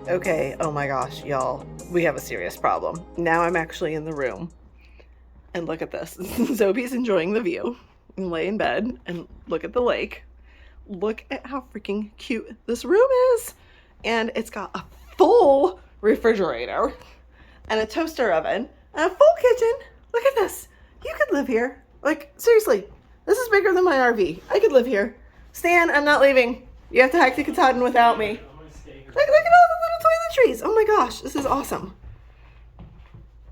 Okay, oh my gosh, y'all, we have a serious problem. Now I'm actually in the room, and look at this. Zobe's enjoying the view, and lay in bed, and look at the lake. Look at how freaking cute this room is. And it's got a full refrigerator, and a toaster oven, and a full kitchen. Look at this. You could live here. Like, seriously, this is bigger than my RV. I could live here. Stan, I'm not leaving. You have to hike to Katahdin without me. Look at all the little toiletries. Oh my gosh, this is awesome.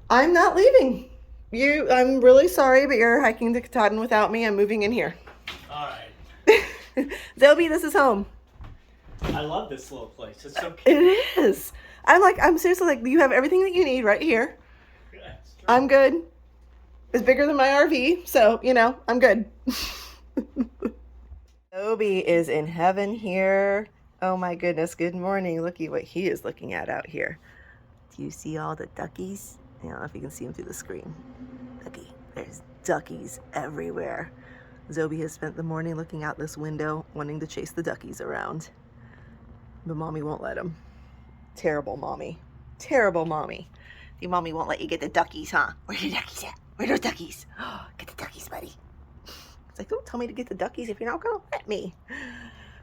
I'm not leaving. I'm really sorry, but you're hiking to Katahdin without me. I'm moving in here. All right. Zobe, this is home. I love this little place. It's so cute. It is. I'm seriously like, you have everything that you need right here. I'm good. It's bigger than my RV, so, you know, I'm good. Zobe is in heaven here. Oh my goodness, good morning. Looky what he is looking at out here. Do you see all the duckies? I don't know if you can see them through the screen. Looky, there's duckies everywhere. Zobe has spent the morning looking out this window, wanting to chase the duckies around. But mommy won't let him. Terrible mommy. Terrible mommy. Your mommy won't let you get the duckies, huh? Where are the duckies at? Where are the duckies? Oh, get the duckies, buddy. It's like, don't tell me to get the duckies if you're not gonna let me.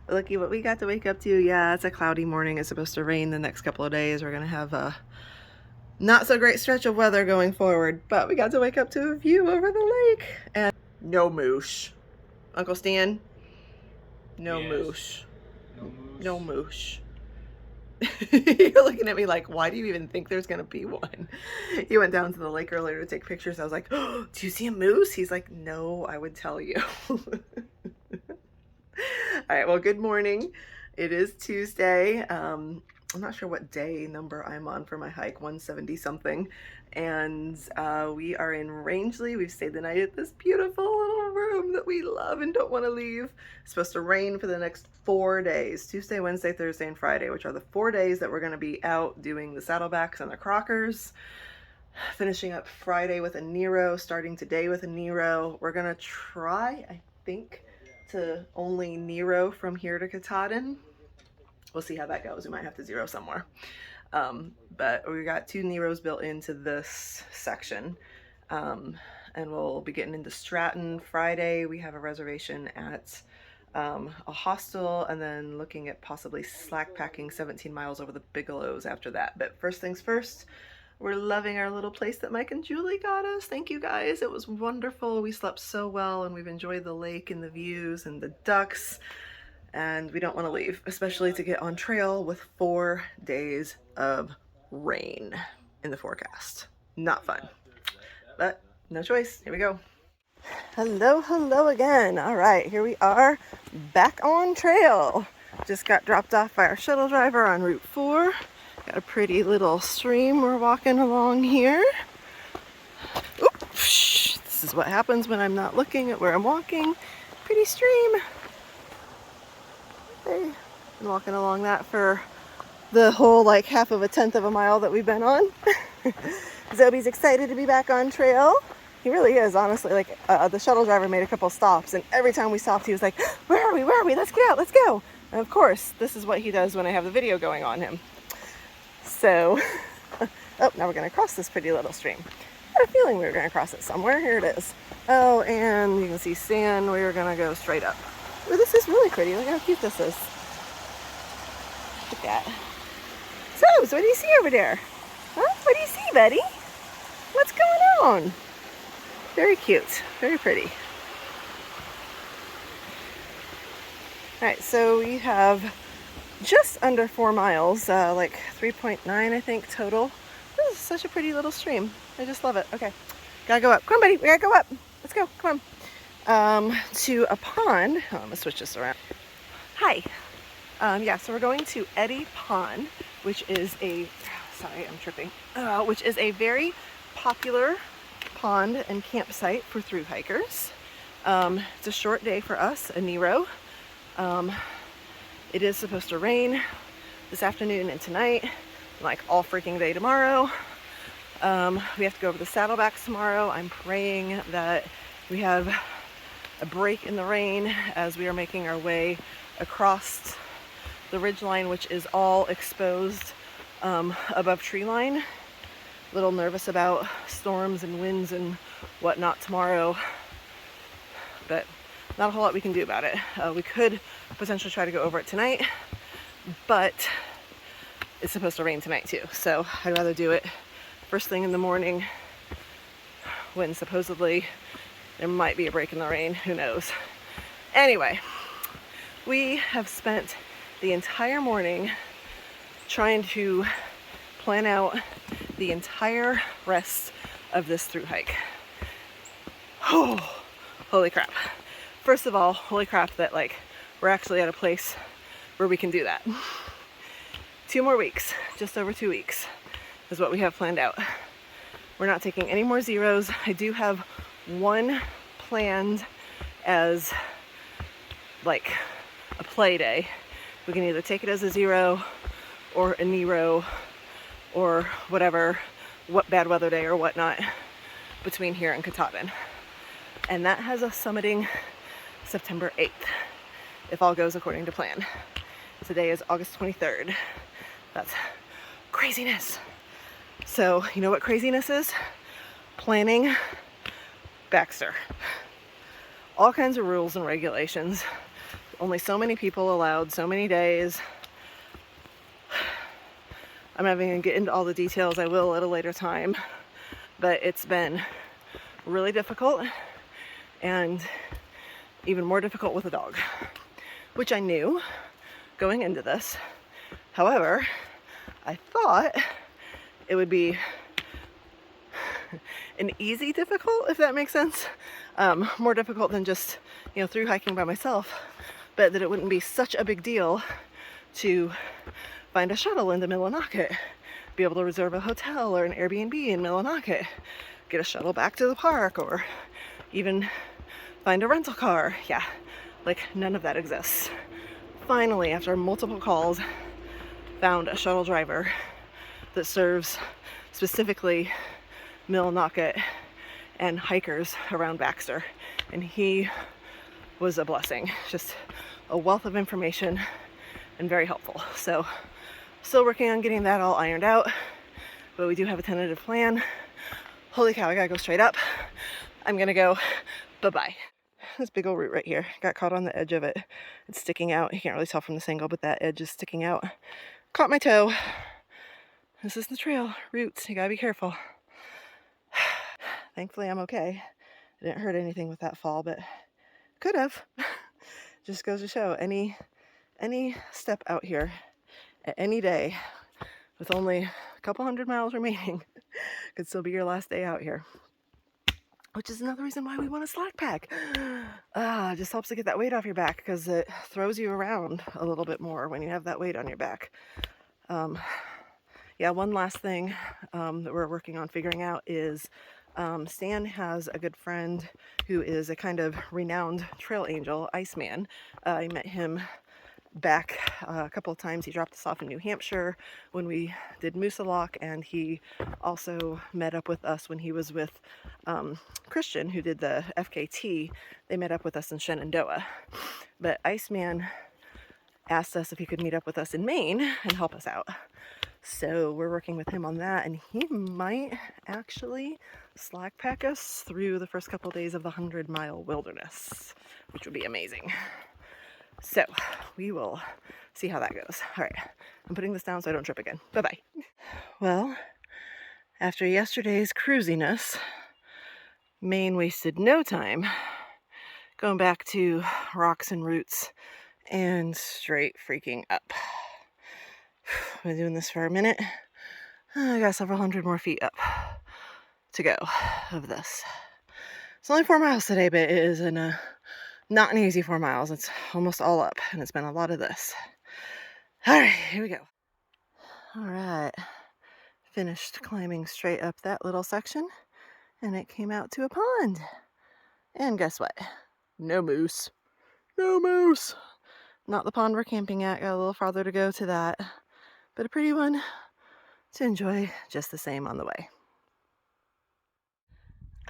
But looky what we got to wake up to. Yeah, it's a cloudy morning. It's supposed to rain the next couple of days. We're gonna have a not so great stretch of weather going forward, but we got to wake up to a view over the lake. And no moosh. Uncle Stan? No Yes. moosh. No moose. No moosh. You're looking at me like, why do you even think there's gonna be one? He went down to the lake earlier to take pictures. I was like, oh, do you see a moose? He's like, no, I would tell you. All right, well, good morning. It is Tuesday. I'm not sure what day number I'm on for my hike, 170 something. And we are in Rangeley. We've stayed the night at this beautiful little room that we love and don't want to leave. It's supposed to rain for the next 4 days, Tuesday, Wednesday, Thursday, and Friday, which are the 4 days that we're going to be out doing the Saddlebacks and the Crockers. Finishing up Friday with a Nero, starting today with a Nero. We're going to try, I think, to only Nero from here to Katahdin. We'll see how that goes. We might have to zero somewhere. But we got 2 Neros built into this section. And we'll be getting into Stratton Friday. We have a reservation at a hostel, and then looking at possibly slack packing 17 miles over the Bigelows after that. But first things first, we're loving our little place that Mike and Julie got us. Thank you guys. It was wonderful. We slept so well, and we've enjoyed the lake and the views and the ducks. And we don't want to leave, especially to get on trail with 4 days of rain in the forecast. Not fun, but no choice. Here we go. Hello again. All right, here we are back on trail. Just got dropped off by our shuttle driver on Route 4. Got a pretty little stream we're walking along here. Oops, this is what happens when I'm not looking at where I'm walking. Pretty stream. Been walking along that for the whole like half of a tenth of a mile that we've been on. Zobe's excited to be back on trail. He really is, honestly. Like the shuttle driver made a couple stops, and every time we stopped, he was like, "Where are we? Where are we? Let's get out! Let's go!" And of course, this is what he does when I have the video going on him. So, oh, now we're gonna cross this pretty little stream. I had a feeling we were gonna cross it somewhere. Here it is. Oh, and you can see sand. We were gonna go straight up. Oh, this is really pretty. Look how cute this is. Look at that. So, what do you see over there? Huh? What do you see, buddy? What's going on? Very cute. Very pretty. Alright, so we have just under 4 miles, like 3.9 I think total. This is such a pretty little stream. I just love it. Okay, gotta go up. Come on, buddy, we gotta go up. Let's go, come on. To a pond. Oh, I'm gonna switch this around. Hi. Yeah, so we're going to Eddy Pond, which is a, sorry, I'm tripping, which is a very popular pond and campsite for thru-hikers. It's a short day for us, a Nero. It is supposed to rain this afternoon and tonight, like all freaking day tomorrow. We have to go over the Saddlebacks tomorrow. I'm praying that we have a break in the rain as we are making our way across the ridgeline, which is all exposed above tree line. A little nervous about storms and winds and whatnot tomorrow, but not a whole lot we can do about it. We could potentially try to go over it tonight, but it's supposed to rain tonight too, so I'd rather do it first thing in the morning when supposedly there might be a break in the rain. Who knows? Anyway, we have spent the entire morning trying to plan out the entire rest of this through hike. Oh, holy crap. First of all, holy crap that like we're actually at a place where we can do that. 2 more weeks, just over 2 weeks is what we have planned out. We're not taking any more zeros. I do have one planned as like a play day. We can either take it as a 0 or a Nero or whatever, what bad weather day or whatnot between here and Katahdin. And that has us summiting September 8th, if all goes according to plan. Today is August 23rd. That's craziness. So, you know what craziness is? Planning Baxter. All kinds of rules and regulations. Only so many people allowed, so many days. I'm not even gonna get into all the details. I will at a later time. But it's been really difficult, and even more difficult with a dog, which I knew going into this. However, I thought it would be an easy difficult, if that makes sense. More difficult than just, through hiking by myself, but that it wouldn't be such a big deal to find a shuttle into Millinocket, be able to reserve a hotel or an Airbnb in Millinocket, get a shuttle back to the park, or even find a rental car. Yeah, like none of that exists. Finally, after multiple calls, found a shuttle driver that serves specifically Millinocket and hikers around Baxter, and he was a blessing. Just a wealth of information and very helpful. So still working on getting that all ironed out, but we do have a tentative plan. Holy cow, I gotta go straight up. I'm gonna go bye-bye. This big old root right here, got caught on the edge of it. It's sticking out. You can't really tell from this angle, but that edge is sticking out. Caught my toe. This is the trail, roots, you gotta be careful. Thankfully I'm okay. I didn't hurt anything with that fall, but could have. Just goes to show, any step out here at any day with only a couple 100 miles remaining could still be your last day out here. Which is another reason why we want a slack pack. It just helps to get that weight off your back, because it throws you around a little bit more when you have that weight on your back. Yeah, one last thing that we're working on figuring out is Stan has a good friend who is a kind of renowned trail angel, Iceman. I met him back a couple of times. He dropped us off in New Hampshire when we did Moosalok, and he also met up with us when he was with Christian, who did the FKT. They met up with us in Shenandoah. But Iceman asked us if he could meet up with us in Maine and help us out. So we're working with him on that, and he might actually slack pack us through the first couple of days of the 100-mile wilderness, which would be amazing. So we will see how that goes. All right, I'm putting this down so I don't trip again. Bye-bye. Well, after yesterday's cruisiness, Maine wasted no time going back to rocks and roots and straight freaking up. I've been doing this for a minute. I got several hundred more feet up to go of this. It's only 4 miles today, but it is not an easy 4 miles. It's almost all up, and it's been a lot of this. All right, here we go. All right, finished climbing straight up that little section, and it came out to a pond. And guess what? No moose. No moose. Not the pond we're camping at. Got a little farther to go to that, but a pretty one to enjoy just the same on the way.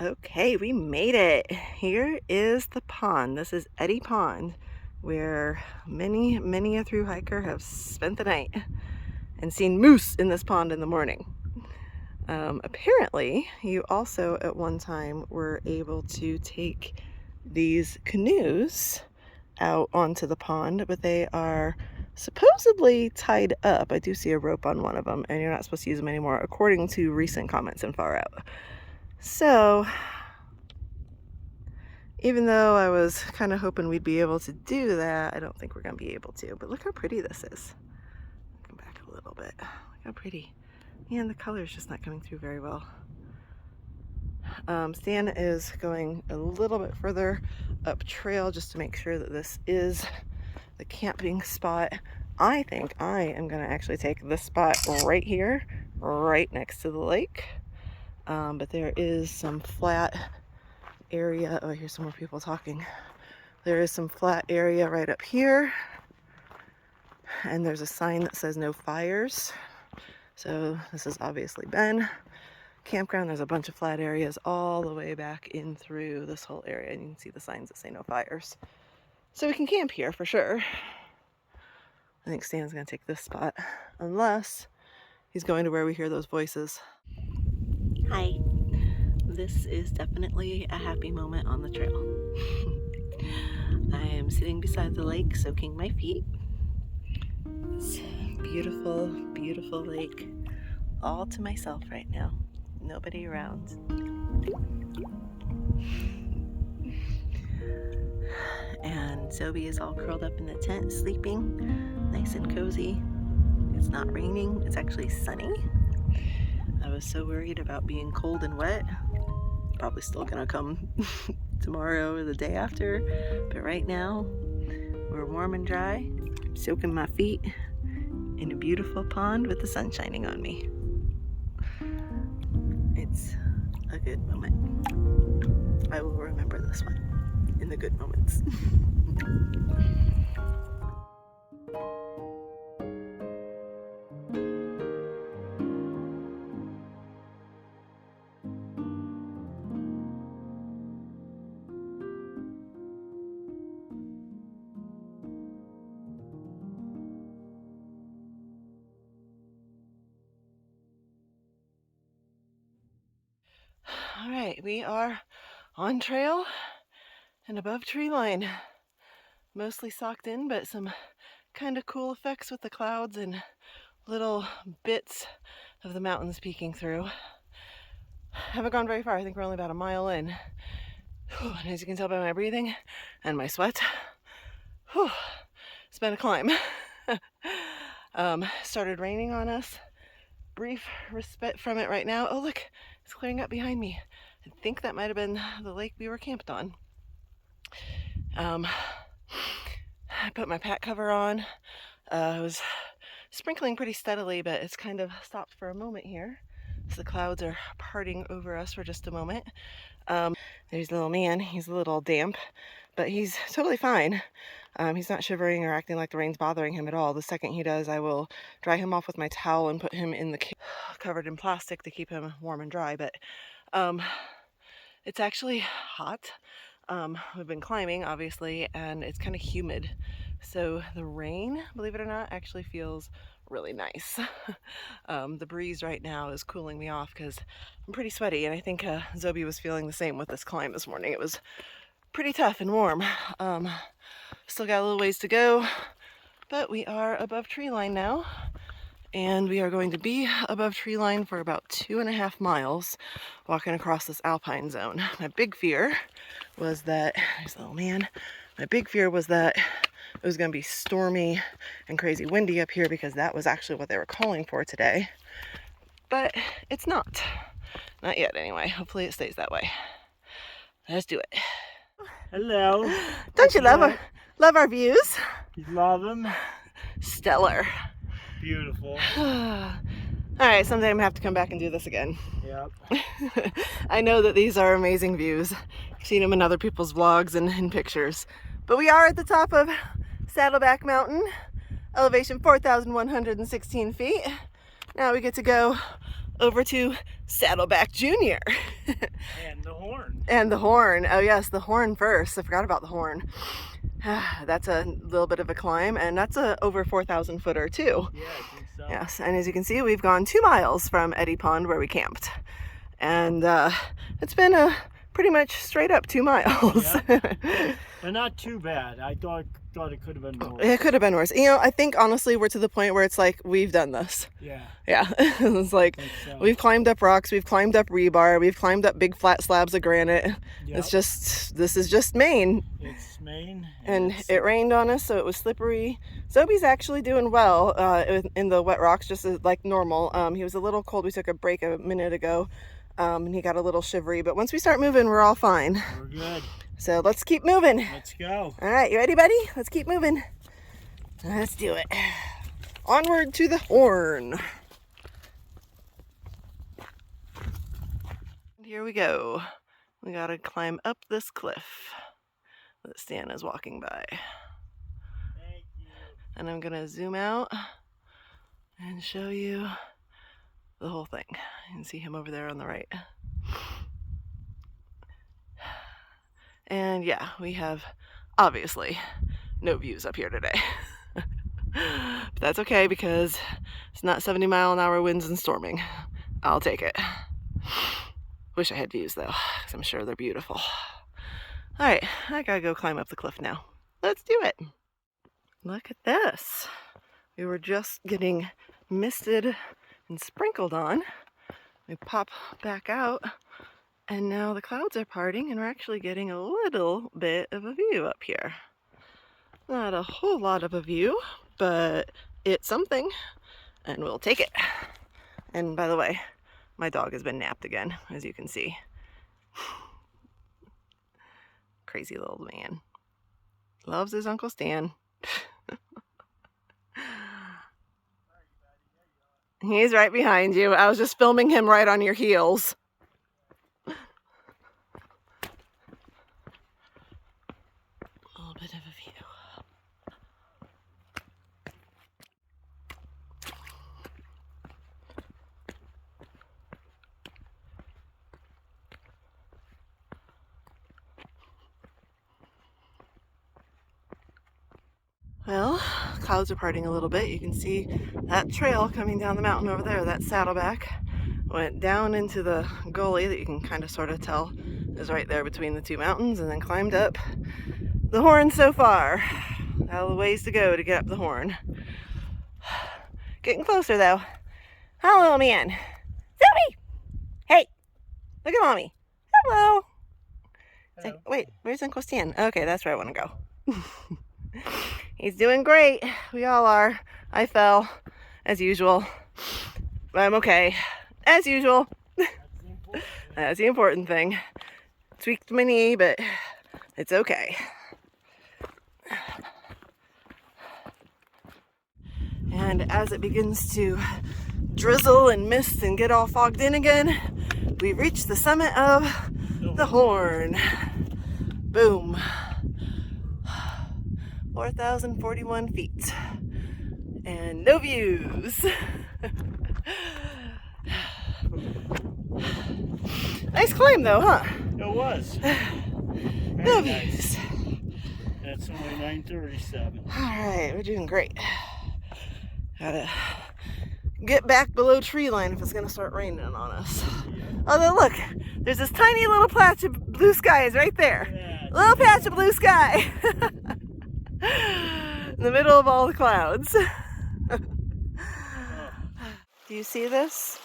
Okay, we made it. Here is the pond. This is Eddy Pond, where many a thru-hiker have spent the night. and seen moose in this pond in the morning. Apparently, you also at one time were able to take these canoes out onto the pond, but they are supposedly tied up. I do see a rope on one of them, and you're not supposed to use them anymore, according to recent comments in Far Out. So, even though I was kind of hoping we'd be able to do that, I don't think we're going to be able to. But look how pretty this is. Come back a little bit. Look how pretty. And the color is just not coming through very well. Stan is going a little bit further up trail just to make sure that this is the camping spot. I think I am going to actually take this spot right here, right next to the lake. But there is some flat area. Oh, I hear some more people talking. There is some flat area right up here. And there's a sign that says no fires. So this has obviously been campground. There's a bunch of flat areas all the way back in through this whole area, and you can see the signs that say no fires. So we can camp here for sure. I think Stan's gonna take this spot, unless he's going to where we hear those voices. Hi. This is definitely a happy moment on the trail. I am sitting beside the lake, soaking my feet. It's a beautiful, beautiful lake, all to myself right now. Nobody around. And Zoe is all curled up in the tent, sleeping, nice and cozy. It's not raining, it's actually sunny. I was so worried about being cold and wet. Probably still gonna come tomorrow or the day after, but right now we're warm and dry. I'm soaking my feet in a beautiful pond with the sun shining on me. It's a good moment. I will remember this one in the good moments. All right, we are on trail and above tree line. Mostly socked in, but some kind of cool effects with the clouds and little bits of the mountains peeking through. Haven't gone very far. I think we're only about a mile in. And as you can tell by my breathing and my sweat, it's been a climb. Started raining on us. Brief respite from it right now. Oh, look, it's clearing up behind me. I think that might have been the lake we were camped on. I put my pack cover on. It was sprinkling pretty steadily, but it's kind of stopped for a moment here. So the clouds are parting over us for just a moment. There's the little man. He's a little damp, but he's totally fine. He's not shivering or acting like the rain's bothering him at all. The second he does, I will dry him off with my towel and put him in the cage covered in plastic to keep him warm and dry. But it's actually hot. We've been climbing, obviously, and it's kind of humid. So the rain, believe it or not, actually feels really nice. The breeze right now is cooling me off because I'm pretty sweaty, and I think Zoe was feeling the same with this climb this morning. It was pretty tough and warm. Still got a little ways to go, but we are above tree line now, and we are going to be above tree line for about 2.5 miles walking across this alpine zone. My big fear was that, there's a little man, my big fear was that it was going to be stormy and crazy windy up here, because that was actually what they were calling for today. But it's not. Not yet, anyway. Hopefully it stays that way. Let's do it. Hello. Don't you love our views? You love them? Stellar. Beautiful. Alright, someday I'm going to have to come back and do this again. Yep. I know that these are amazing views. I've seen them in other people's vlogs and in pictures. But we are at the top of Saddleback Mountain, elevation 4,116 feet. Now we get to go over to Saddleback Junior. And the horn. And the horn. Oh yes, the horn first. I forgot about the horn. That's a little bit of a climb, and that's a over 4,000 footer too. Yeah, I think so. Yes, and as you can see, we've gone 2 miles from Eddy Pond where we camped, and it's been a pretty much straight up 2 miles. Yeah. But not too bad. I thought it could have been worse. It could have been worse. You know, I think honestly we're to the point where it's like we've done this. Yeah. Yeah. It's like So. we've climbed up rocks, we've climbed up rebar, we've climbed up big flat slabs of granite. Yep. It's just, this is just Maine. It's Maine. And it rained on us, so it was slippery. Sobe's actually doing well in the wet rocks, just like normal. He was a little cold. We took a break a minute ago, and he got a little shivery. But once we start moving, we're all fine. We're good. So let's keep moving. Let's go. All right, you ready, buddy? Let's keep moving. Let's do it. Onward to the horn. Here we go. We gotta climb up this cliff that Stan is walking by. Thank you. And I'm gonna zoom out and show you the whole thing. You can see him over there on the right. And yeah, we have obviously no views up here today. But that's okay because it's not 70-mile-an-hour winds and storming. I'll take it. Wish I had views though, because I'm sure they're beautiful. All right, I gotta go climb up the cliff now. Let's do it. Look at this. We were just getting misted and sprinkled on. We pop back out, and now the clouds are parting, and we're actually getting a little bit of a view up here. Not a whole lot of a view, but it's something, and we'll take it. And by the way, my dog has been napped again, as you can see. Crazy little man. Loves his Uncle Stan. He's right behind you. I was just filming him right on your heels. A little bit of a view. Well, clouds are parting a little bit. You can see that trail coming down the mountain over there, that Saddleback. Went down into the gully that you can kind of sort of tell is right there between the two mountains, and then climbed up the horn so far. Got a ways to go to get up the horn. Getting closer though. Hi, little man. Zoe! Hey! Look at mommy. Hello! Hello. Like, wait, where's Uncle Stan? Okay, that's where I want to go. He's doing great. We all are. I fell, as usual. But I'm okay. As usual. That's the important thing. Tweaked my knee, but it's okay. And as it begins to drizzle and mist and get all fogged in again, we reach the summit of the horn. Boom. 4,041 feet. And no views. Nice climb though, huh? It was. No Very views. nice. That's only 9:37. Alright, we're doing great. Gotta get back below tree line if it's gonna start raining on us. Although look, there's this tiny little patch of blue skies right there. Yeah, Little patch of blue sky. In the middle of all the clouds. Do you see this?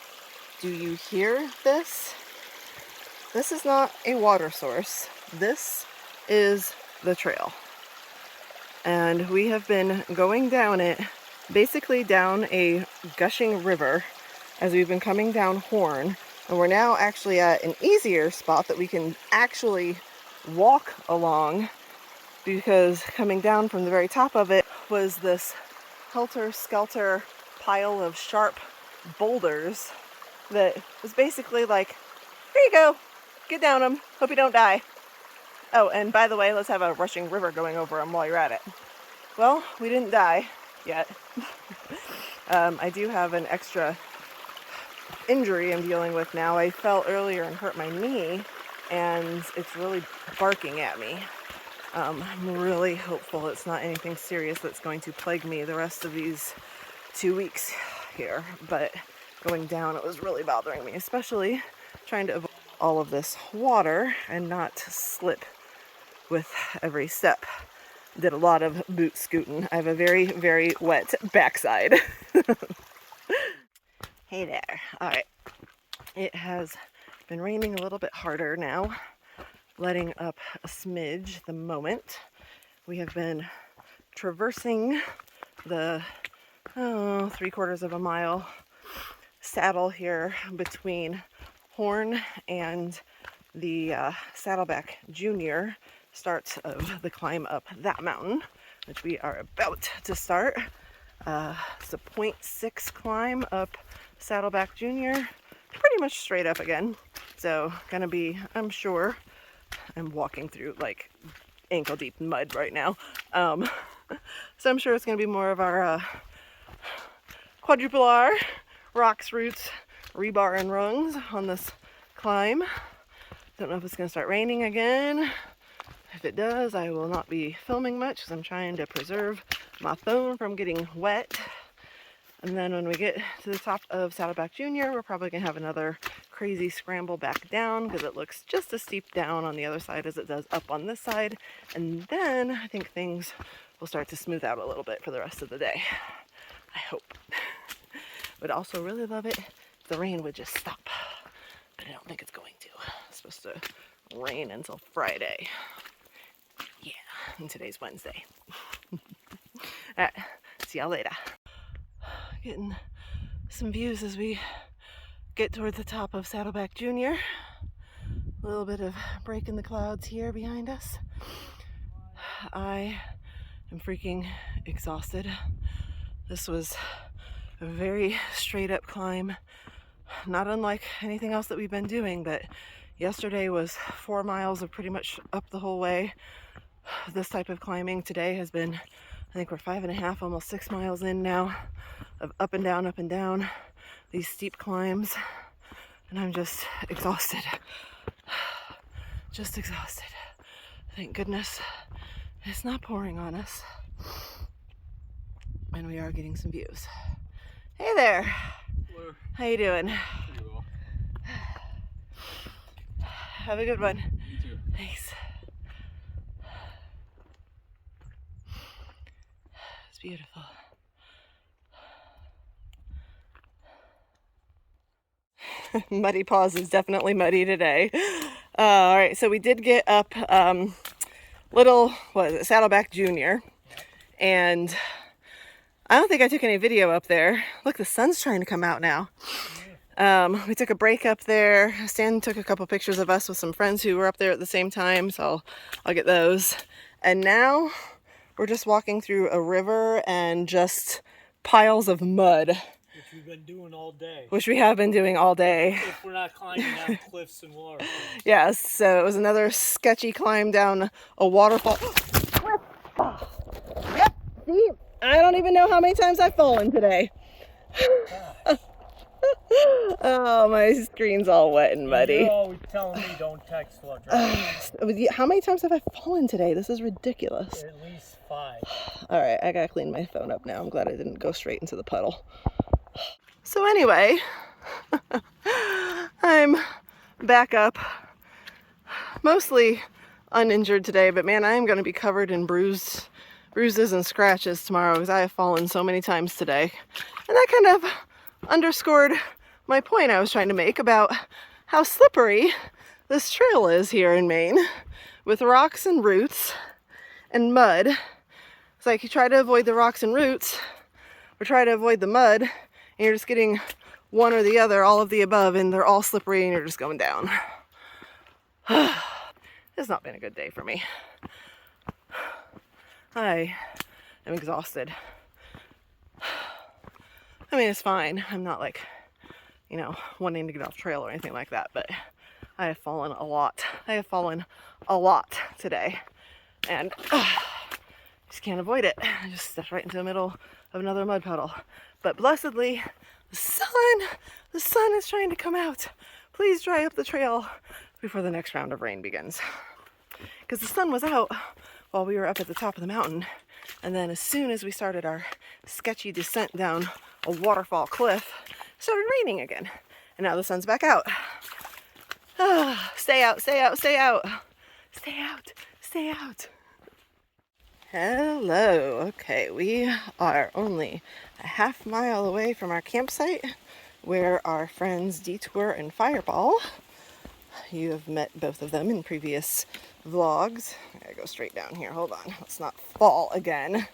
Do you hear this? This is not a water source. This is the trail. And we have been going down it, basically down a gushing river as we've been coming down Horn. And we're now actually at an easier spot that we can actually walk along, because coming down from the very top of it was this helter-skelter pile of sharp boulders that was basically like, here you go, get down them, hope you don't die. Oh, and by the way, let's have a rushing river going over them while you're at it. Well, we didn't die yet. I do have an extra injury I'm dealing with now. I fell earlier and hurt my knee, and it's really barking at me. I'm really hopeful it's not anything serious that's going to plague me the rest of these 2 weeks here, but going down, it was really bothering me, especially trying to avoid all of this water and not slip with every step. Did a lot of boot scooting. I have a very, very wet backside. Hey there. All right. It has been raining a little bit harder now, letting up a smidge the moment. We have been traversing the 3/4 of a mile saddle here between Horn and the Saddleback Junior starts of the climb up that mountain, which we are about to start. It's a 0.6 climb up Saddleback Junior, pretty much straight up again. So gonna be, I'm sure, I'm walking through like ankle deep mud right now. So I'm sure it's gonna be more of our quadruple R, rocks, roots, rebar, and rungs on this climb. Don't know if it's gonna start raining again. If it does, I will not be filming much because I'm trying to preserve my phone from getting wet. And then when we get to the top of Saddleback Junior, we're probably gonna have another crazy scramble back down because it looks just as steep down on the other side as it does up on this side. And then I think things will start to smooth out a little bit for the rest of the day. I hope. Would also really love it if the rain would just stop, but I don't think it's going to. It's supposed to rain until Friday. Yeah, and today's Wednesday. All right, see y'all later. Getting some views as we get toward the top of Saddleback Junior. A little bit of break in the clouds here behind us. I am freaking exhausted. This was a very straight up climb, not unlike anything else that we've been doing, but yesterday was 4 miles of pretty much up the whole way. This type of climbing today has been, I think we're 5.5, almost 6 miles in now of up and down, these steep climbs, and I'm just exhausted. Just exhausted. Thank goodness it's not pouring on us. And we are getting some views. Hey there. Hello. How you doing? Pretty well. Have a good one. You too. Thanks. It's beautiful. Muddy paws is definitely muddy today. All right, so we did get up Saddleback Junior, and I don't think I took any video up there. Look, the sun's trying to come out now. We took a break up there. Stan took a couple pictures of us with some friends who were up there at the same time, so I'll get those. And now we're just walking through a river and just piles of mud. Which we've been doing all day. Which we have been doing all day. If we're not climbing down cliffs and waterfalls. Yes, so it was another sketchy climb down a waterfall. Yep, see? I don't even know how many times I've fallen today. Oh, my screen's all wet and muddy. You're always telling me don't text while driving. How many times have I fallen today? This is ridiculous. At least 5. All right, I gotta clean my phone up now. I'm glad I didn't go straight into the puddle. So anyway, I'm back up, mostly uninjured today, but man, I am going to be covered in bruises and scratches tomorrow because I have fallen so many times today. And that kind of underscored my point I was trying to make about how slippery this trail is here in Maine, with rocks and roots and mud. It's like you try to avoid the rocks and roots or try to avoid the mud, and you're just getting one or the other, all of the above, and they're all slippery and you're just going down. It's not been a good day for me. I am exhausted. I mean, it's fine. I'm not like, wanting to get off trail or anything like that, but I have fallen a lot. I have fallen a lot today, and just can't avoid it. I just stepped right into the middle of another mud puddle. But blessedly, the sun is trying to come out. Please dry up the trail before the next round of rain begins. Because the sun was out while we were up at the top of the mountain. And then as soon as we started our sketchy descent down a waterfall cliff, it started raining again. And now the sun's back out. Stay out, stay out, stay out. Stay out, stay out. Hello. Okay, we are only a half mile away from our campsite where our friends Detour and Fireball. You have met both of them in previous vlogs. I gotta go straight down here. Hold on. Let's not fall again.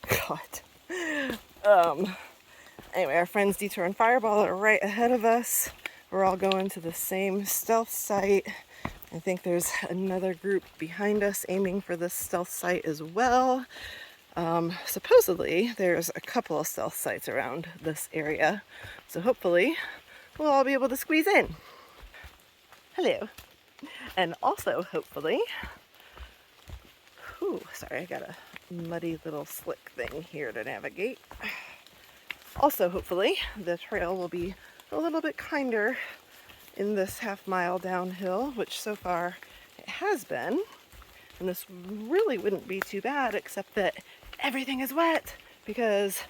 God. Anyway, our friends Detour and Fireball are right ahead of us. We're all going to the same stealth site. I think there's another group behind us aiming for this stealth site as well. Supposedly, there's a couple of stealth sites around this area. So hopefully, we'll all be able to squeeze in. Hello. And also, hopefully, sorry, I got a muddy little slick thing here to navigate. Also, hopefully, the trail will be a little bit kinder in this half mile downhill, which so far it has been. And this really wouldn't be too bad, except that everything is wet because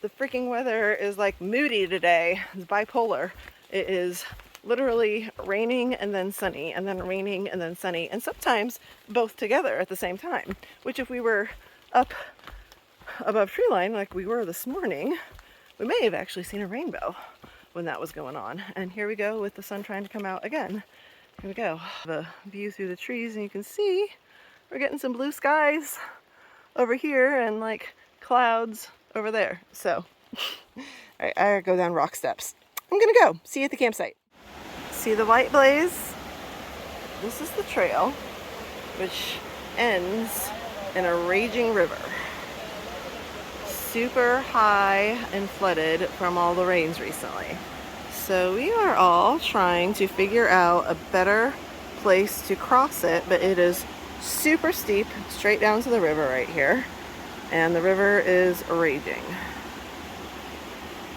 the freaking weather is like moody today. It's bipolar. It is literally raining and then sunny, and then raining and then sunny, and sometimes both together at the same time, which if we were up above tree line like we were this morning, we may have actually seen a rainbow when that was going on. And here we go with the sun trying to come out again. Here we go. The view through the trees, and you can see we're getting some blue skies over here and like clouds over there. So, all right, I gotta go down rock steps. I'm gonna go. See you at the campsite. See the white blaze? This is the trail, which ends in a raging river. Super high and flooded from all the rains recently. So we are all trying to figure out a better place to cross it, but it is super steep straight down to the river right here, and the river is raging.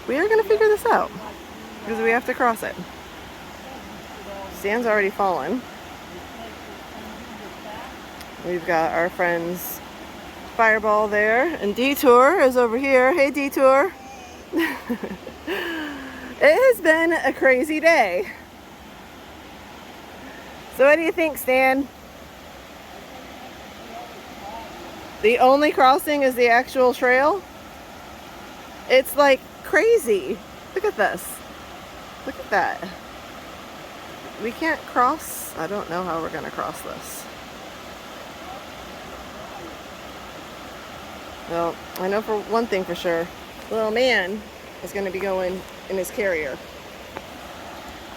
We are going to figure this out because we have to cross it. Sand's already fallen. We've got our friends Fireball there, and Detour is over here. Hey, Detour. It has been a crazy day. So what do you think, Stan? The only crossing is the actual trail? It's like crazy. Look at this. Look at that. We can't cross. I don't know how we're going to cross this. Well, I know for one thing for sure, the little man is going to be going in his carrier.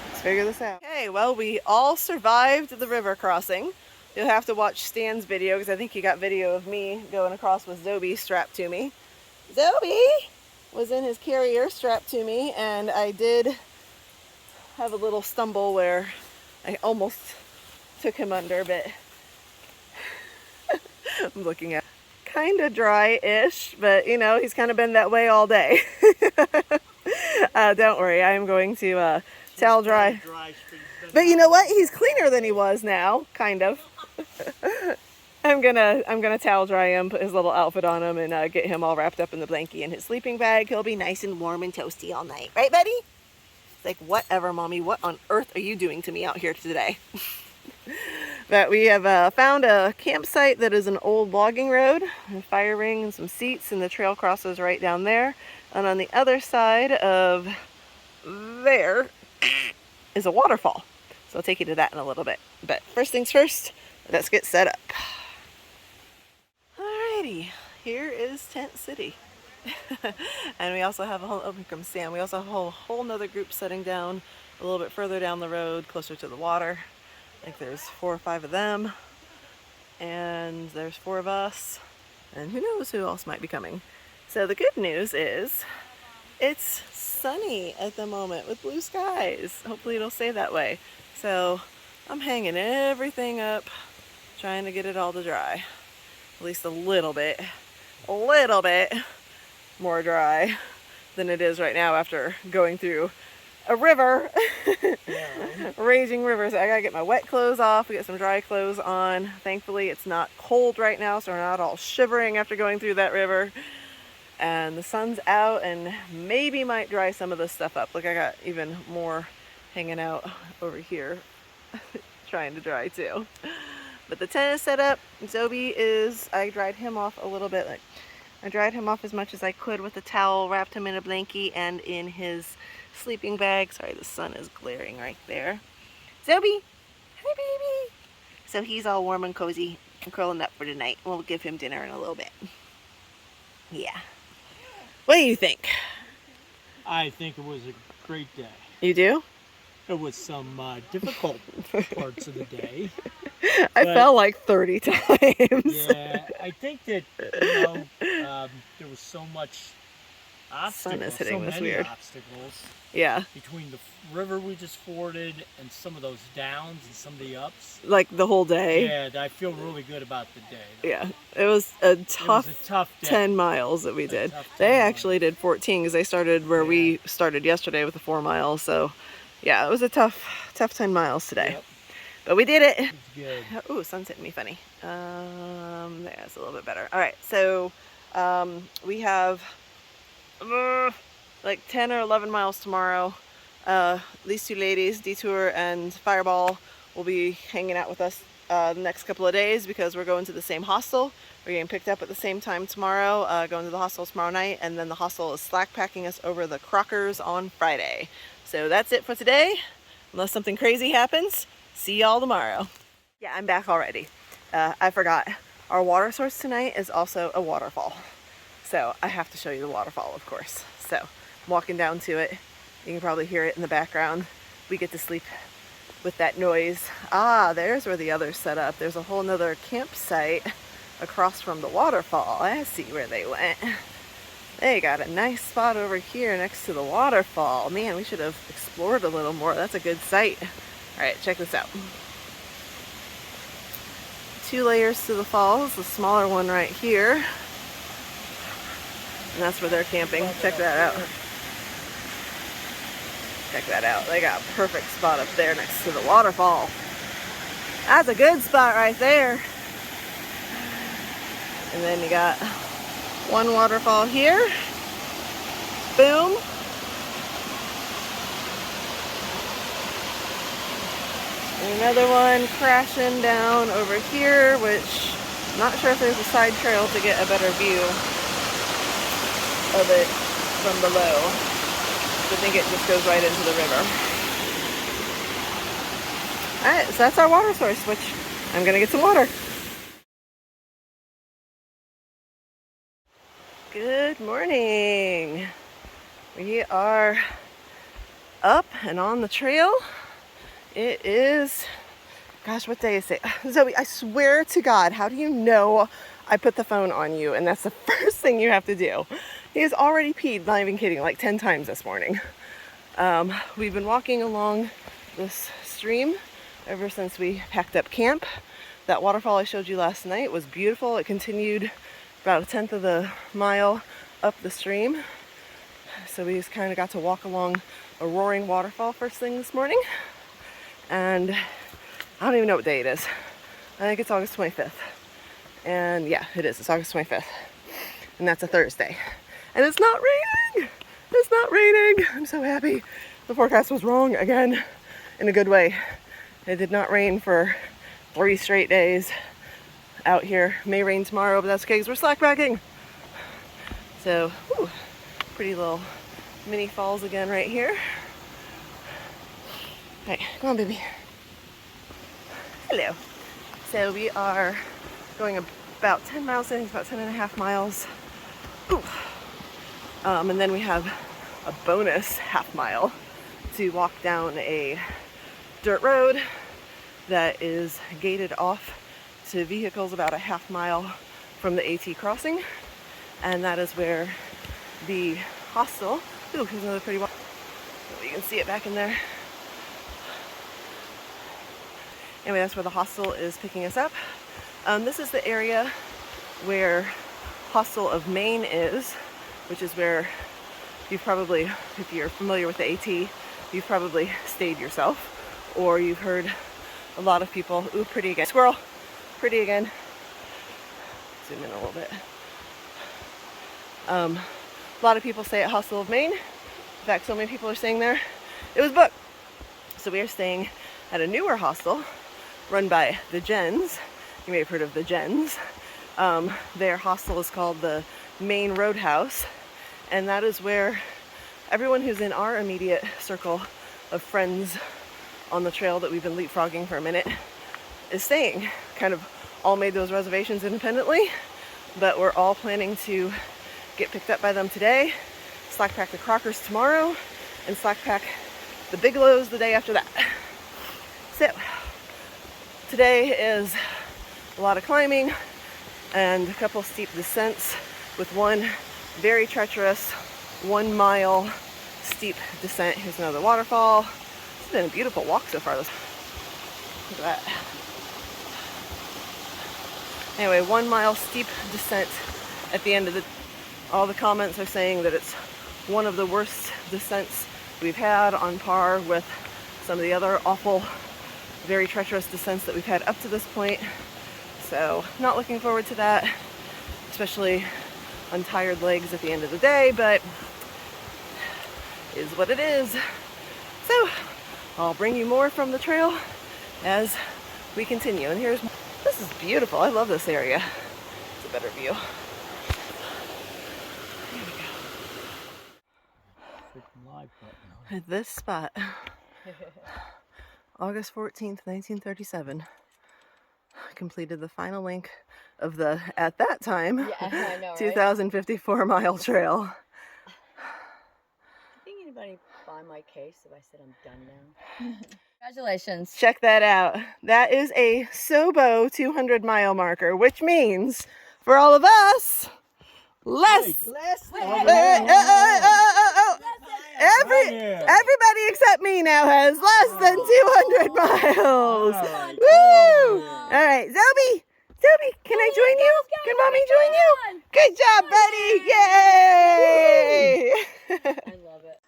Let's figure this out. Okay, well, we all survived the river crossing. You'll have to watch Stan's video because I think he got video of me going across with Zobi strapped to me. Zobi was in his carrier strapped to me, and I did have a little stumble where I almost took him under, but I'm looking at kind of dry-ish, but you know, he's kind of been that way all day. Don't worry, I am going to towel dry. But you know what? He's cleaner than he was now, kind of. I'm gonna towel dry him, put his little outfit on him, and get him all wrapped up in the blankie in his sleeping bag. He'll be nice and warm and toasty all night, right, buddy? It's like, whatever, mommy. What on earth are you doing to me out here today? But we have found a campsite that is an old logging road, a fire ring and some seats, and the trail crosses right down there. And on the other side of there is a waterfall. So I'll take you to that in a little bit. But first things first, let's get set up. Alrighty, here is Tent City. And we also have a whole, oh, here comes Sam. We also have a whole nother group setting down a little bit further down the road, closer to the water. I think there's 4 or 5 of them, and there's 4 of us, and who knows who else might be coming. So the good news is it's sunny at the moment with blue skies. Hopefully it'll stay that way. So I'm hanging everything up, trying to get it all to dry. At least a little bit more dry than it is right now after going through a river. Yeah. Raging rivers. I gotta get my wet clothes off. We get some dry clothes on. Thankfully, it's not cold right now, so we're not all shivering after going through that river. And the sun's out, and maybe might dry some of this stuff up. Look, I got even more hanging out over here, trying to dry too. But the tent is set up. Zobi is, I dried him off a little bit. Like, I dried him off as much as I could with a towel, wrapped him in a blankie and in his sleeping bag. Sorry, the sun is glaring right there. Zobi, hi baby. So he's all warm and cozy and curling up for tonight. We'll give him dinner in a little bit. Yeah. What do you think? I think it was a great day. You do? There was some difficult parts of the day. I fell like 30 times. Yeah, I think that, there was so much obstacles, Sun is hitting so this many weird. obstacles Yeah. between the river we just forded and some of those downs and some of the ups. Like the whole day. Yeah, I feel really good about the day. Yeah. It was a tough, day. 10 miles that we did. They actually did 14 because they started where we started yesterday with the 4 miles. So yeah, it was a tough 10 miles today. Yep. But we did it. It's good. Ooh, sun's hitting me funny. That's a little bit better. All right, so we have like 10 or 11 miles tomorrow. These two ladies, Detour and Fireball, will be hanging out with us the next couple of days because we're going to the same hostel. We're getting picked up at the same time tomorrow, going to the hostel tomorrow night, and then the hostel is slack packing us over the Crockers on Friday. So that's it for today. Unless something crazy happens, see y'all tomorrow. Yeah, I'm back already. I forgot. Our water source tonight is also a waterfall. So I have to show you the waterfall, of course. So I'm walking down to it. You can probably hear it in the background. We get to sleep with that noise. Ah, there's where the others set up. There's a whole nother campsite across from the waterfall. I see where they went. They got a nice spot over here next to the waterfall. Man, we should have explored a little more. That's a good site. All right, check this out. 2 layers to the falls, the smaller one right here. And that's where they're camping. Check that out. Check that out. They got a perfect spot up there next to the waterfall. That's a good spot right there. And then you got one waterfall here. Boom. And another one crashing down over here, which I'm not sure if there's a side trail to get a better view of it from below. I think it just goes right into the river. Alright, so that's our water source, which I'm gonna get some water. Good morning. We are up and on the trail. It is, gosh, what day is it? Zoe, I swear to God, how do you know I put the phone on you? And that's the first thing you have to do. He has already peed, not even kidding, like 10 times this morning. We've been walking along this stream ever since we packed up camp. That waterfall I showed you last night was beautiful. It continued about 1/10 of the mile up the stream. So we just kind of got to walk along a roaring waterfall first thing this morning. And I don't even know what day it is. I think it's August 25th. And yeah, it is. It's August 25th. And that's a Thursday. And it's not raining! It's not raining! I'm so happy. The forecast was wrong again, in a good way. It did not rain for 3 straight days out here. May rain tomorrow, but that's okay because we're slack packing. So, whew, pretty little mini falls again right here. Alright, come on, baby. Hello. So we are going about 10 miles, I think about 10.5 miles. Ooh. And then we have a bonus half mile to walk down a dirt road that is gated off to vehicles about a half mile from the AT crossing. And that is where the hostel, ooh, here's another pretty one. You can see it back in there. Anyway, that's where the hostel is picking us up. This is the area where Hostel of Maine is, which is where you've probably, if you're familiar with the AT, you've probably stayed yourself, or you've heard a lot of people, ooh, pretty again, squirrel, pretty again, zoom in a little bit. A lot of people stay at Hostel of Maine. In fact, so many people are staying there, it was booked. So we are staying at a newer hostel run by the Gens. You may have heard of the Gens. Their hostel is called the Maine Roadhouse, and that is where everyone who's in our immediate circle of friends on the trail that we've been leapfrogging for a minute is staying. Kind of all made those reservations independently, but we're all planning to get picked up by them today, slack pack the Crockers tomorrow, and slack pack the Bigelows the day after that. So today is a lot of climbing and a couple steep descents, with one very treacherous 1 mile steep descent. Here's another waterfall. It's been a beautiful walk so far. Look at that. Anyway, 1 mile steep descent at the end of the, all the comments are saying that it's one of the worst descents we've had, on par with some of the other awful, very treacherous descents that we've had up to this point. So not looking forward to that, especially on tired legs at the end of the day, but is what it is. So I'll bring you more from the trail as we continue. And this is beautiful. I love this area. It's a better view. At this spot, August 14th, 1937, completed the final link of the, at that time, yeah, I know, right? 2,054 mile trail. I think anybody buy my case if I said I'm done now? Congratulations. Check that out. That is a Sobo 200 mile marker, which means for all of us, less. Everybody except me now has less than 200 miles. Woo! All right, Zobi, can I join you? Can mommy join you? Good job, buddy! Yay! I love it.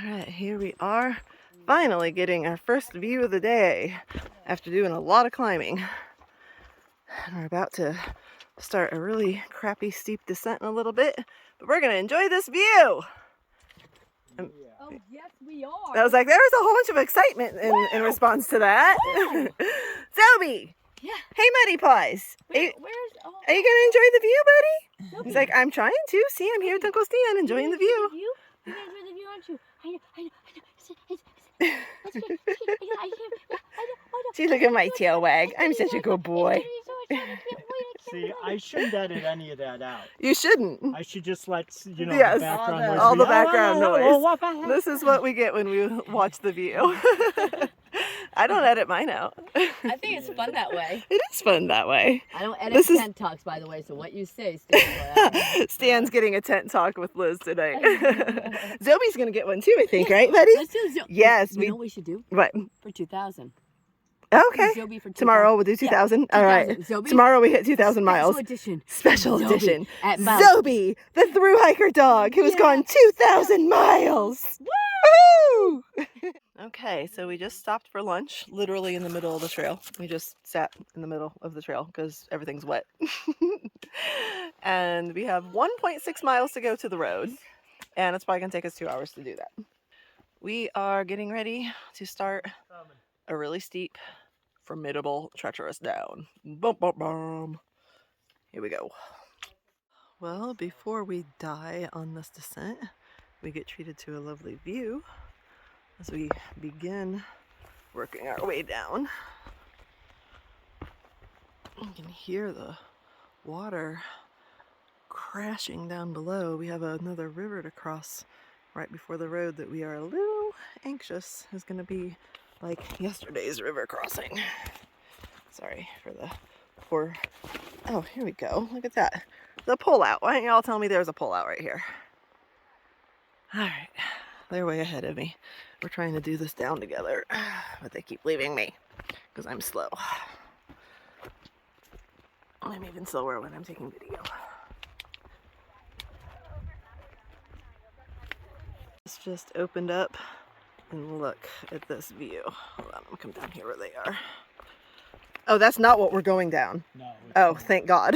All right, here we are, finally getting our first view of the day after doing a lot of climbing. And we're about to start a really crappy steep descent in a little bit, but we're gonna enjoy this view. Oh, yes, we are. I was like, there was a whole bunch of excitement in response to that. Zobi! Yeah. Hey, Muddy Paws. Are you gonna enjoy the view, buddy? Zobi. He's like, I'm trying to. See, I'm here with Uncle Stan enjoying the view. You're gonna enjoy the view, aren't you? I know. See, look at my tail wag. I'm such a good boy. See, I shouldn't edit any of that out. You shouldn't. I should just let, you know, Yes, the background noise. all the background noise. Noise. This is what we get when we watch the view. I don't edit mine out. I think it's fun that way. It is fun that way. I don't edit tent talks, by the way, so what you say stays. Stan's getting a tent talk with Liz tonight. Zobi's going to get one too, I think, right, buddy? Let's do Zobi. Yes. You know what we should do? What? For 2,000. Okay. Zobi for 2,000. Tomorrow we'll do 2,000. Yeah, all right. Zobi. Tomorrow we hit 2,000 miles. Special edition. At Zobi, the thru-hiker dog who has gone 2,000 miles. Woo! Okay, so we just stopped for lunch, literally in the middle of the trail. We just sat in the middle of the trail because everything's wet. And we have 1.6 miles to go to the road, and it's probably going to take us 2 hours to do that. We are getting ready to start a really steep, formidable, treacherous down. Bum, bum, bum. Here we go. Well, before we die on this descent, we get treated to a lovely view as we begin working our way down. You can hear the water crashing down below. We have another river to cross right before the road that we are a little anxious is going to be like yesterday's river crossing. Sorry for the poor... Oh, here we go. Look at that. The pullout. Why don't y'all tell me there's a pullout right here? All right. They're way ahead of me. We're trying to do this down together, but they keep leaving me because I'm slow. I'm even slower when I'm taking video. It's just opened up and look at this view. Hold on, I'm gonna come down here where they are. Oh, that's not what we're going down. No. Oh, Not. thank God.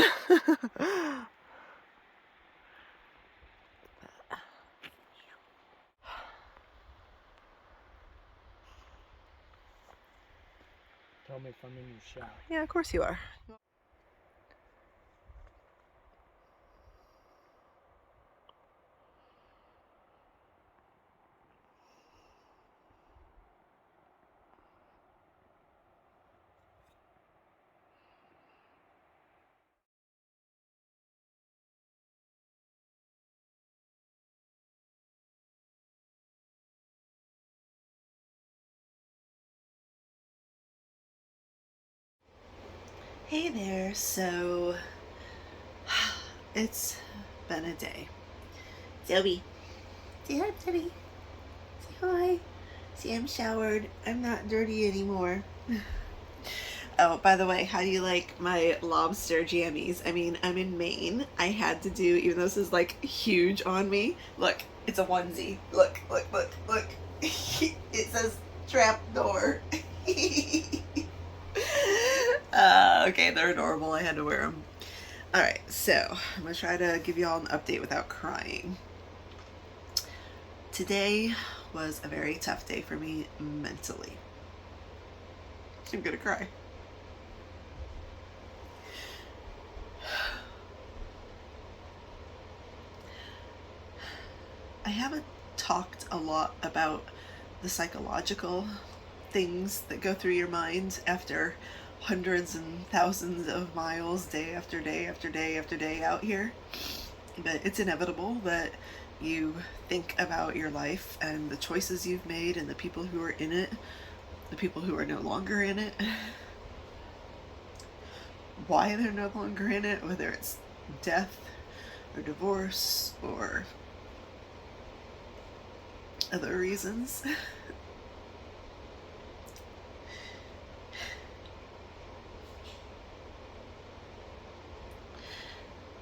Tell me if I'm in your shot. Yeah, of course you are. Hey there, so it's been a day. Toby, say hi, Toby. Say hi. See, I'm showered. I'm not dirty anymore. Oh, by the way, how do you like my lobster jammies? I mean, I'm in Maine. I had to do, even though this is like huge on me. Look, it's a onesie. Look, look, look, look. It says trap door. Okay, they're adorable. I had to wear them. Alright, so I'm going to try to give you all an update without crying. Today was a very tough day for me mentally. I'm going to cry. I haven't talked a lot about the psychological things that go through your mind after hundreds and thousands of miles day after day after day after day out here. But it's inevitable that you think about your life and the choices you've made and the people who are in it, the people who are no longer in it, why they're no longer in it, whether it's death or divorce or other reasons.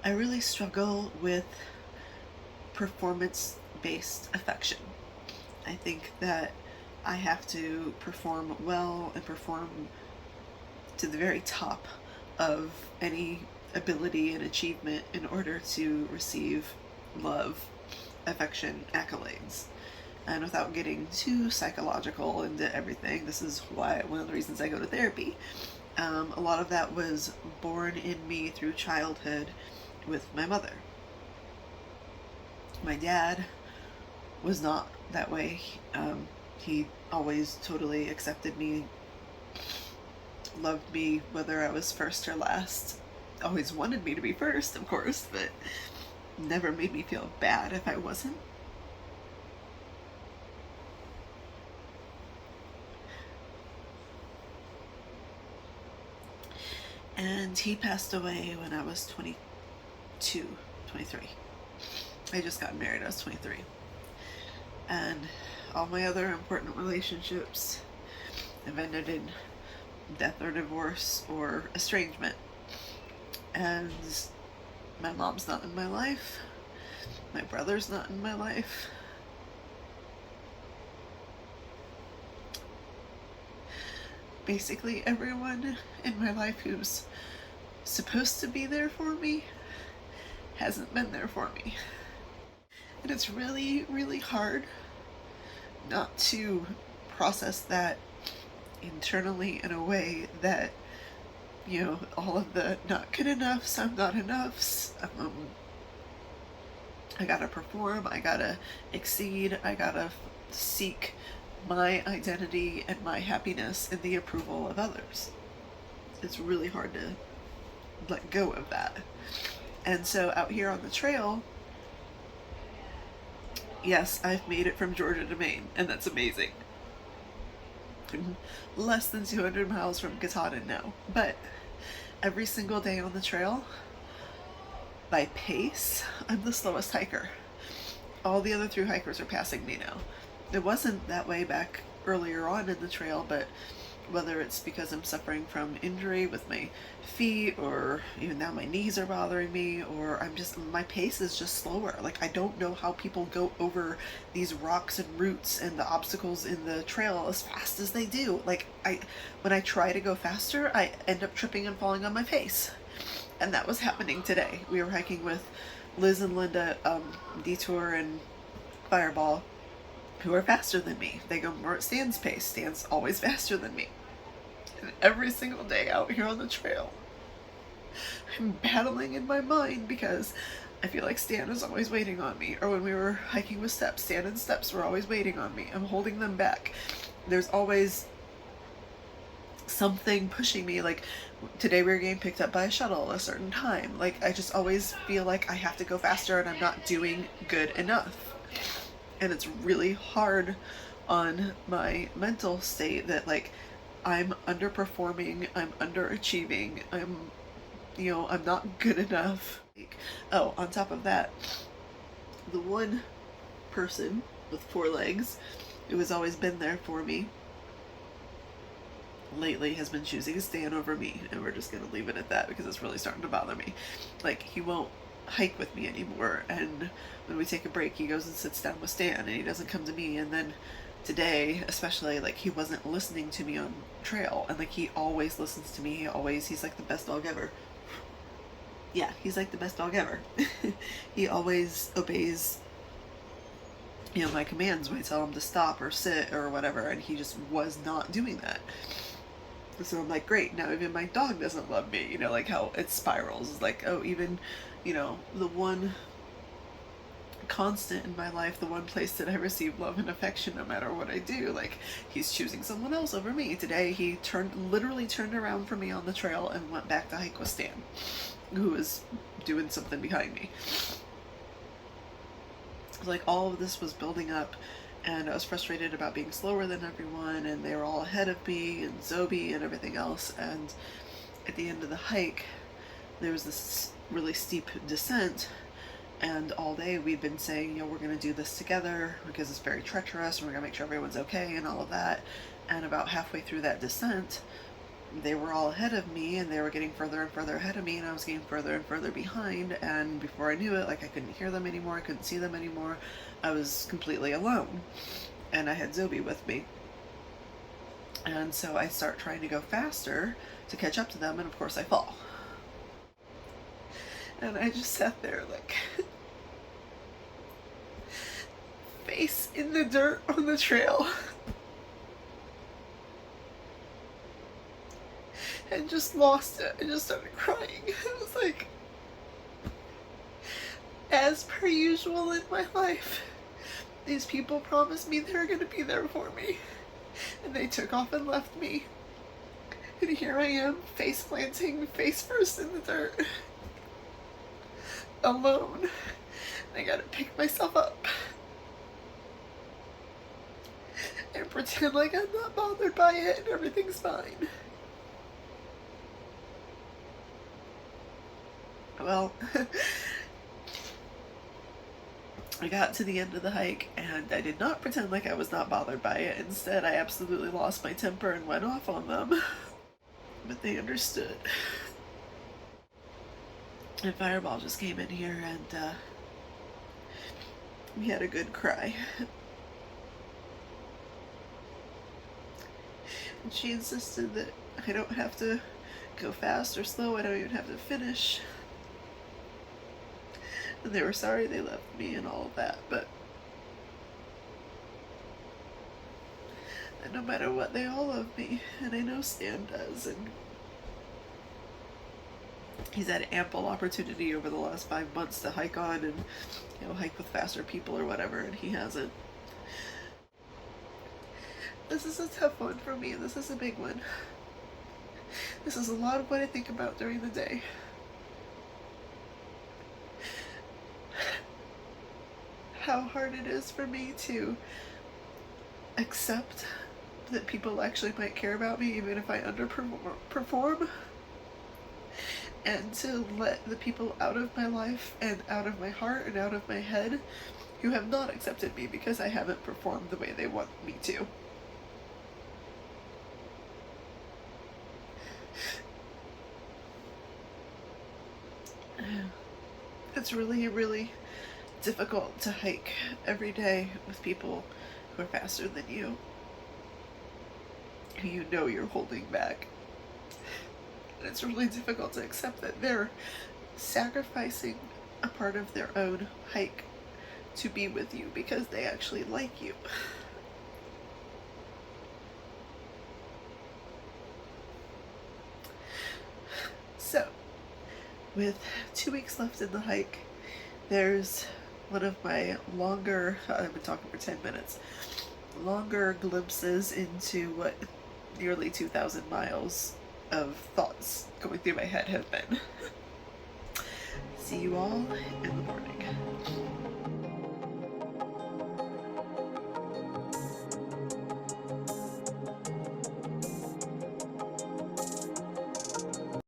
I really struggle with performance-based affection. I think that I have to perform well and perform to the very top of any ability and achievement in order to receive love, affection, accolades. And without getting too psychological into everything, this is why one of the reasons I go to therapy. A lot of that was born in me through childhood with my mother. My dad was not that way. He always totally accepted me, loved me whether I was first or last. Always wanted me to be first, of course, but never made me feel bad if I wasn't. And he passed away when I was 23. I just got married, I was 23. And all my other important relationships have ended in death or divorce or estrangement. And my mom's not in my life. My brother's not in my life. Basically everyone in my life who's supposed to be there for me hasn't been there for me. And it's really, really hard not to process that internally in a way that, you know, all of the not good enoughs, I'm not enoughs, I gotta perform, I gotta exceed, I gotta seek my identity and my happiness in the approval of others. It's really hard to let go of that. And so out here on the trail, yes, I've made it from Georgia to Maine, and that's amazing. I'm less than 200 miles from Katahdin now, but every single day on the trail, by pace, I'm the slowest hiker. All the other thru-hikers are passing me now. It wasn't that way back earlier on in the trail, but whether it's because I'm suffering from injury with my feet, or even now my knees are bothering me, or my pace is just slower. Like, I don't know how people go over these rocks and roots and the obstacles in the trail as fast as they do. Like, when I try to go faster, I end up tripping and falling on my face. And that was happening today. We were hiking with Liz and Linda, Detour and Fireball, who are faster than me. They go more at Stan's pace. Stan's always faster than me. And every single day out here on the trail, I'm battling in my mind because I feel like Stan is always waiting on me. Or when we were hiking with Steps, Stan and Steps were always waiting on me. I'm holding them back. There's always something pushing me. Like, today we were getting picked up by a shuttle at a certain time. Like, I just always feel like I have to go faster and I'm not doing good enough. And it's really hard on my mental state that, like, I'm underperforming, I'm underachieving, I'm not good enough. Oh, on top of that, the one person with 4 legs who has always been there for me lately has been choosing to stand over me, and we're just gonna leave it at that because it's really starting to bother me. Like, he won't hike with me anymore, and when we take a break he goes and sits down with Stan and he doesn't come to me. And then today especially, like, he wasn't listening to me on trail, and like, he always listens to me. He's like the best dog ever. Yeah, he's like the best dog ever. He always obeys, my commands when I tell him to stop or sit or whatever, and he just was not doing that. So I'm like, great, now even my dog doesn't love me, like how it spirals. It's like, oh, even, the one constant in my life, the one place that I receive love and affection no matter what I do, like, he's choosing someone else over me. Today he literally turned around for me on the trail and went back to hike with Stan, who was doing something behind me. Like, all of this was building up, and I was frustrated about being slower than everyone, and they were all ahead of me, and Zobi and everything else. And at the end of the hike, there was this really steep descent, and all day we'd been saying, we're going to do this together because it's very treacherous, and we're going to make sure everyone's okay and all of that. And about halfway through that descent, they were all ahead of me, and they were getting further and further ahead of me, and I was getting further and further behind. And before I knew it, like, I couldn't hear them anymore, I couldn't see them anymore. I was completely alone, and I had Zobi with me. And so I start trying to go faster to catch up to them, and of course I fall. And I just sat there, like, face in the dirt on the trail, and just lost it. I just started crying. It was like, as per usual in my life, these people promised me they were going to be there for me, and they took off and left me. And here I am, face planting, face first in the dirt, alone. And I gotta pick myself up and pretend like I'm not bothered by it and everything's fine. Well, I got to the end of the hike, and I did not pretend like I was not bothered by it. Instead, I absolutely lost my temper and went off on them. But they understood. And Fireball just came in here, and we had a good cry. And she insisted that I don't have to go fast or slow, I don't even have to finish. And they were sorry they left me and all of that, but no matter what, they all love me, and I know Stan does, and he's had ample opportunity over the last 5 months to hike on and, hike with faster people or whatever, and he hasn't. This is a tough one for me. This is a big one. This is a lot of what I think about during the day. How hard it is for me to accept that people actually might care about me even if I underperform, and to let the people out of my life and out of my heart and out of my head who have not accepted me because I haven't performed the way they want me to. It's really, really difficult to hike every day with people who are faster than you, who you know you're holding back. And it's really difficult to accept that they're sacrificing a part of their own hike to be with you because they actually like you. So, with 2 weeks left in the hike, there's one of my longer, I've been talking for 10 minutes, longer glimpses into what nearly 2,000 miles of thoughts going through my head have been. See you all in the morning.